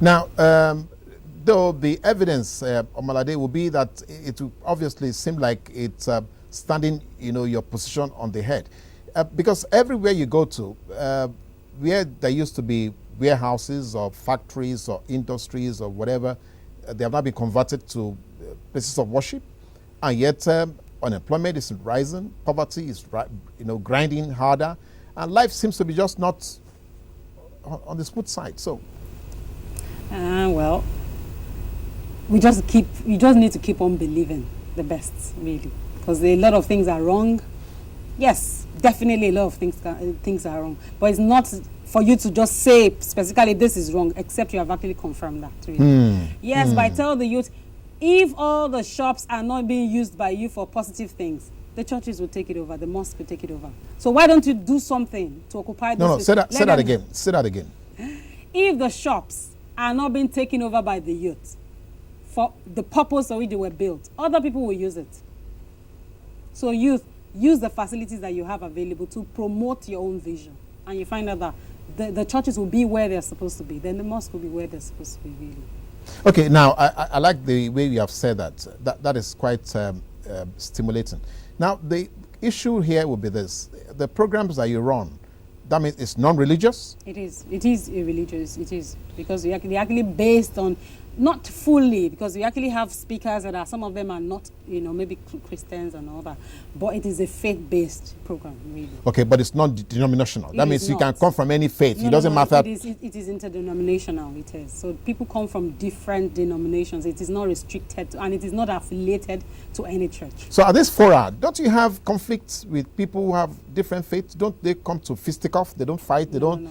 Now, though the evidence, Omalade, will be that it will obviously seem like it's standing, your position on the head. Because everywhere you go to, where there used to be warehouses or factories or industries or whatever, they have now been converted to places of worship, and yet unemployment is rising, poverty is grinding harder, and life seems to be just not on the smooth side. So, well, we just need to keep on believing the best, really, because a lot of things are wrong. Yes, definitely a lot of things are wrong, but it's not for you to just say specifically this is wrong, except you have actually confirmed that. Really. Yes, but I tell the youth, if all the shops are not being used by you for positive things, the churches will take it over, the mosques will take it over. So why don't you do something to occupy those? No, say that again. Say that again. If the shops are not being taken over by the youth for the purpose for which they were built, other people will use it. So youth, use the facilities that you have available to promote your own vision. And you find out that the churches will be where they're supposed to be. Then the mosque will be where they're supposed to be, really. Okay, now, I like the way you have said that. That is quite stimulating. Now, the issue here will be this. The programs that you run, that means it's non-religious? It is religious. It is. Because they're actually based on, not fully, because we actually have speakers that are, some of them are not, maybe Christians and all that, but it is a faith-based program, really. Okay, but it's not denominational. That means you can come from any faith. No, it doesn't matter. It is interdenominational, it is. So people come from different denominations. It is not restricted to, and it is not affiliated to any church. So at this forum, don't you have conflicts with people who have different faiths? Don't they come to fisticuff? They don't fight? They don't?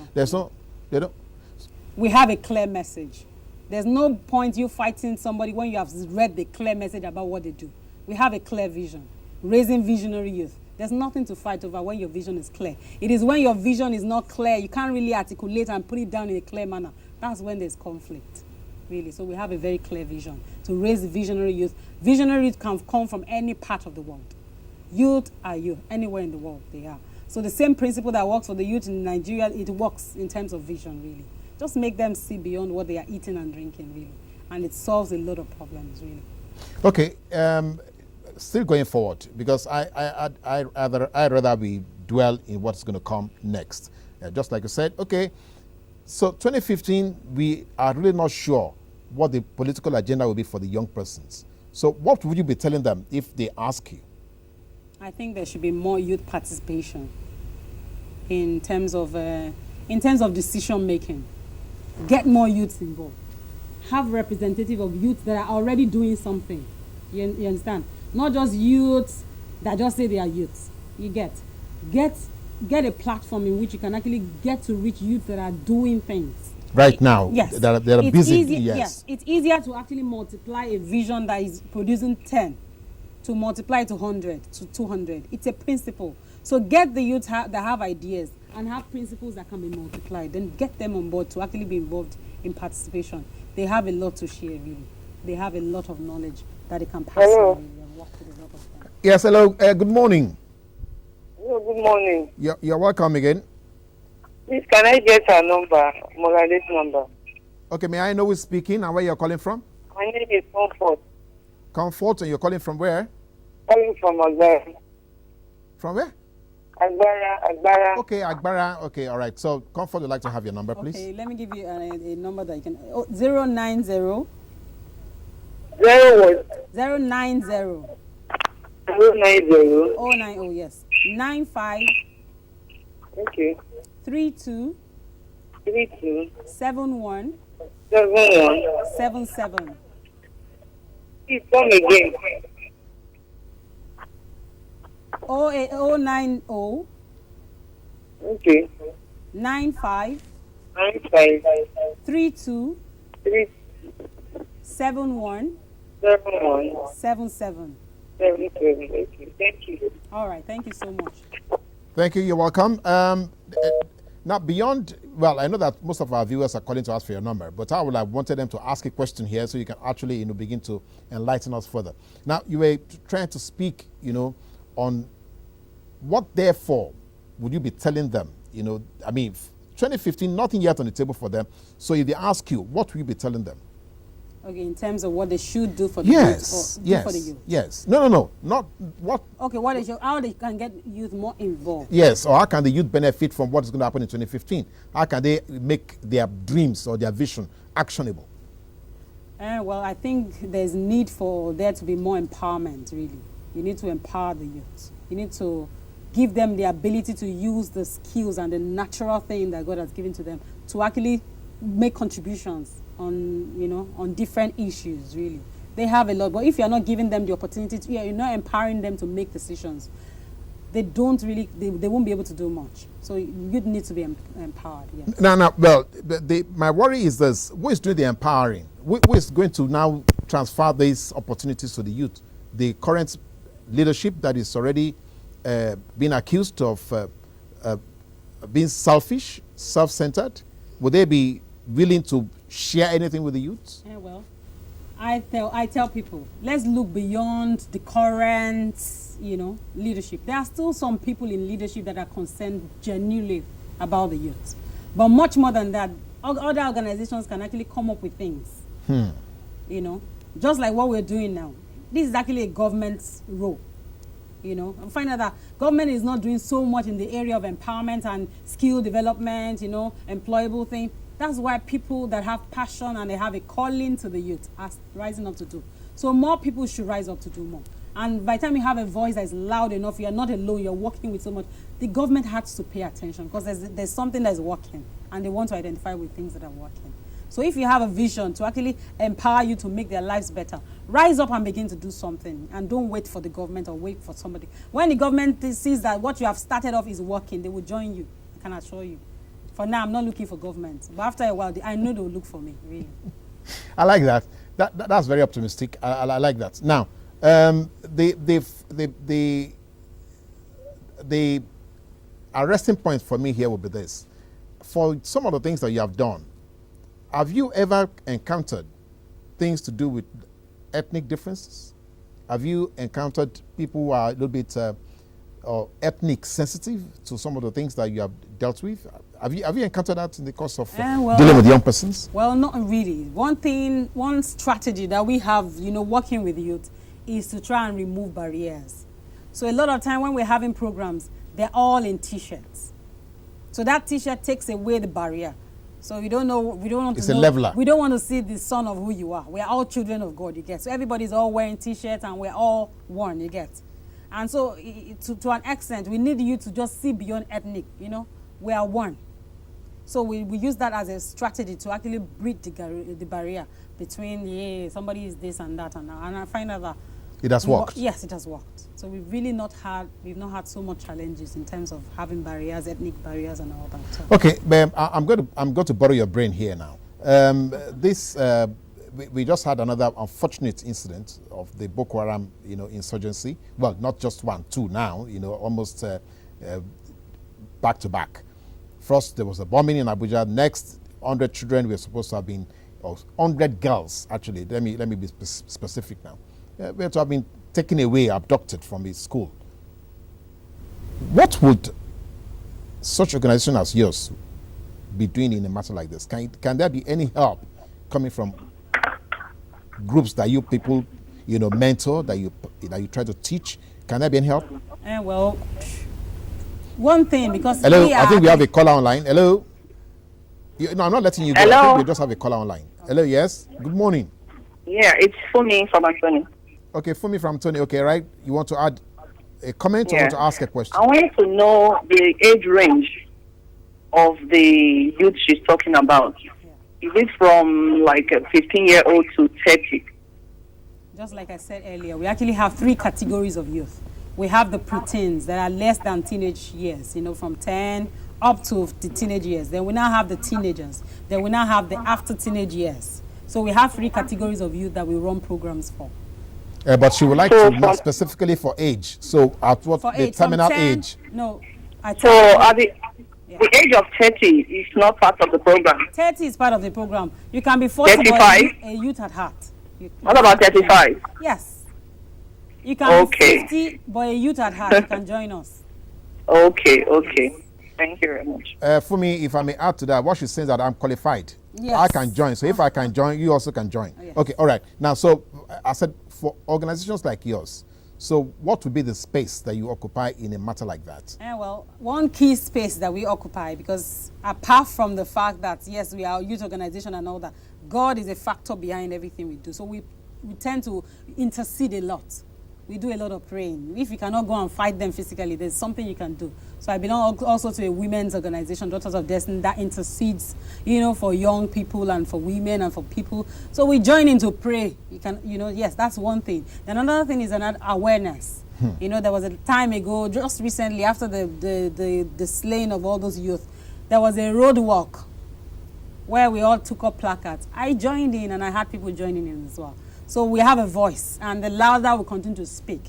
We have a clear message. There's no point you fighting somebody when you have read the clear message about what they do. We have a clear vision, raising visionary youth. There's nothing to fight over when your vision is clear. It is when your vision is not clear, you can't really articulate and put it down in a clear manner. That's when there's conflict, really. So we have a very clear vision to raise visionary youth. Visionary youth can come from any part of the world. Youth are youth, anywhere in the world they are. So the same principle that works for the youth in Nigeria, it works in terms of vision, really. Just make them see beyond what they are eating and drinking, really. And it solves a lot of problems, really. Okay, still going forward, because I'd rather we dwell in what's going to come next. Just like you said, okay, so 2015, we are really not sure what the political agenda will be for the young persons. So what would you be telling them if they ask you? I think there should be more youth participation in terms of decision making. Get more youths involved. Have representative of youths that are already doing something. You understand? Not just youths that just say they are youths. You get a platform in which you can actually get to reach youths that are doing things. Right now, yes. They are busy. Yes, it's easier to actually multiply a vision that is producing 10 to multiply to 100 to 200. It's a principle. So get the youth that have ideas and have principles that can be multiplied. Then get them on board to actually be involved in participation. They have a lot to share, really. They have a lot of knowledge that they can pass on and work with a lot of them. Yes, hello. Good morning. Hello, good morning. You're welcome again. Please, can I get a number, Morales number? Okay, may I know who's speaking and where you're calling from? My name is Comfort. Comfort, and you're calling from where? Calling from Agbara. From where? Agbara. Okay, Agbara. Okay, all right. So, Comfort would like to have your number, please. Okay, let me give you a number that you can... 090... 090. 090. 090. 090, yes. 95... Okay. 32... 32... 71... 71... 77. Please come again. 090. Okay. 95... 95... 32... 3... 71... 71... 77. 77. Okay. Thank you. All right, thank you so much. Thank you. You're welcome. Now, beyond, well, I know that most of our viewers are calling to ask for your number, but I would have wanted them to ask a question here so you can actually, begin to enlighten us further. Now, you were trying to speak, on what, therefore, would you be telling them? I mean, 2015, nothing yet on the table for them. So if they ask you, what will you be telling them? Okay, in terms of what they should do for the Yes, youth, or yes, do for the youth. yes. No, not what. Okay, how they can get youth more involved. Yes, or how can the youth benefit from what is going to happen in 2015? How can they make their dreams or their vision actionable? Well, I think there's need for there to be more empowerment, really. You need to empower the youth. You need to give them the ability to use the skills and the natural thing that God has given to them to actually make contributions on different issues, really. They have a lot, but if you're not giving them the opportunity to, you're not empowering them to make decisions, they won't be able to do much. So you'd need to be empowered. Yes. Now, well, my worry is this: who is doing the empowering? Who is going to now transfer these opportunities to the youth? The current leadership that is already being accused of being selfish, self-centered, would they be willing to share anything with the youth? Yeah, well, I tell people, let's look beyond the current, leadership. There are still some people in leadership that are concerned genuinely about the youth. But much more than that, other organizations can actually come up with things. Just like what we're doing now. This is actually a government's role. I'm finding out that government is not doing so much in the area of empowerment and skill development, employable thing. That's why people that have passion and they have a calling to the youth are rising up to do. So more people should rise up to do more. And by the time you have a voice that is loud enough, you're not alone, you're working with so much, the government has to pay attention because there's something that's working and they want to identify with things that are working. So if you have a vision to actually empower you to make their lives better, rise up and begin to do something and don't wait for the government or wait for somebody. When the government sees that what you have started off is working, they will join you, I can assure you. For now, I'm not looking for government. But after a while, I know they will look for me, really. I like that. That's very optimistic. I like that. Now, the arresting point for me here will be this. For some of the things that you have done, have you ever encountered things to do with ethnic differences? Have you encountered people who are a little bit ethnic sensitive to some of the things that you have dealt with? Have you encountered that in the course of dealing with young persons? Well, not really. One strategy that we have, working with youth is to try and remove barriers. So a lot of time when we're having programs, they're all in T-shirts. So that T-shirt takes away the barrier. So we don't want it's to a know, leveler. We don't want to see the son of who you are. We are all children of God, you get. So everybody's all wearing T-shirts and we're all one, you get. And so to an extent, we need you to just see beyond ethnic, we are one. So we use that as a strategy to actually break the barrier between, somebody is this and that. And I find out that it has worked. Yes, it has worked. So we've not had so much challenges in terms of having barriers, ethnic barriers and all that. So. Okay, I'm going to borrow your brain here now. We just had another unfortunate incident of the Boko Haram, insurgency. Well, not just one, two now, almost back to back. First, there was a bombing in Abuja. Next, 100 children were supposed to have been, or 100 girls, actually. Let me be specific now. Were to have been taken away, abducted from a school. What would such organization as yours be doing in a matter like this? Can there be any help coming from groups that you people, mentor, that you try to teach? Can there be any help? Well, one thing, because hello, I think we have a caller online. Hello. No, I'm not letting you go. Hello. I think we just have a caller online. Hello, yes. Good morning. Yeah, it's Fumi from Anthony. Okay, Fumi from Tony. Okay, right. You want to add a comment or want to ask a question? I wanted to know the age range of the youth she's talking about. Is it from like a 15-year-old to 30? Just like I said earlier, we actually have 3 categories of youth. We have the preteens that are less than teenage years, from 10 up to the teenage years. Then we now have the teenagers. Then we now have the after teenage years. So we have 3 categories of youth that we run programs for. But she would like to know specifically for age. So at what the terminal age? No. The age of 30 is not part of the program. 30 is part of the program. You can be 40, 35? But a youth at heart. What about 35? Yes. You can be 50, but a youth at heart. You can join us. Okay. Thank you very much. For me, if I may add to that, what she's saying is that I'm qualified. Yes. I can join. So if I can join, you also can join. Yes. Okay, all right. Now, so I said for organizations like yours, so what would be the space that you occupy in a matter like that? Well, one key space that we occupy, because apart from the fact that, yes, we are a youth organization and all that, God is a factor behind everything we do. So we tend to intercede a lot. We do a lot of praying. If you cannot go and fight them physically, there's something you can do. So I belong also to a women's organization, Daughters of Destiny, that intercedes, for young people and for women and for people. So we join in to pray. You can, yes, that's one thing. Then another thing is another awareness. There was a time ago, just recently, after the slaying of all those youth, there was a road walk where we all took up placards. I joined in and I had people joining in as well. So we have a voice, and the louder we continue to speak.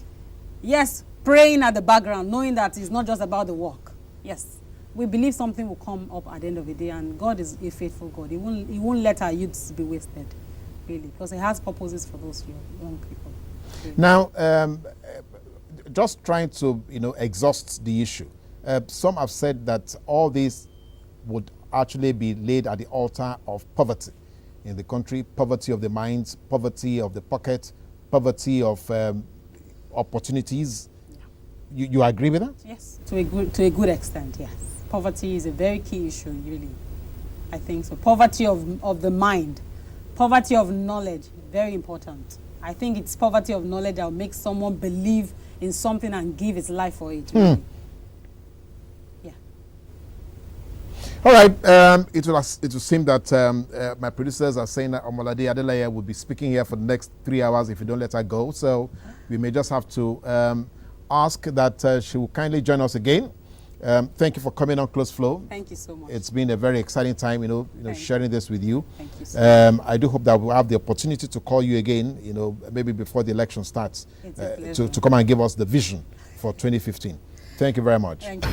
Yes, praying at the background, knowing that it's not just about the work. Yes, we believe something will come up at the end of the day, and God is a faithful God. He won't let our youths be wasted, really, because He has purposes for those young people. Really. Now, just trying to, exhaust the issue. Some have said that all this would actually be laid at the altar of poverty in the country, poverty of the minds, poverty of the pocket, poverty of opportunities. Yeah. You agree with that? Yes, to a good extent, yes. Poverty is a very key issue, really. I think so. Poverty of the mind, poverty of knowledge, very important. I think it's poverty of knowledge that will make someone believe in something and give his life for it. Really. All right. It will seem that my producers are saying that Adeleye will be speaking here for the next 3 hours if you don't let her go. So we may just have to ask that she will kindly join us again. Thank you for coming on Close Flow. Thank you so much. It's been a very exciting time, sharing this with you. Thank you so much. I do hope that we'll have the opportunity to call you again, maybe before the election starts, to come and give us the vision for 2015. Thank you very much. Thank you.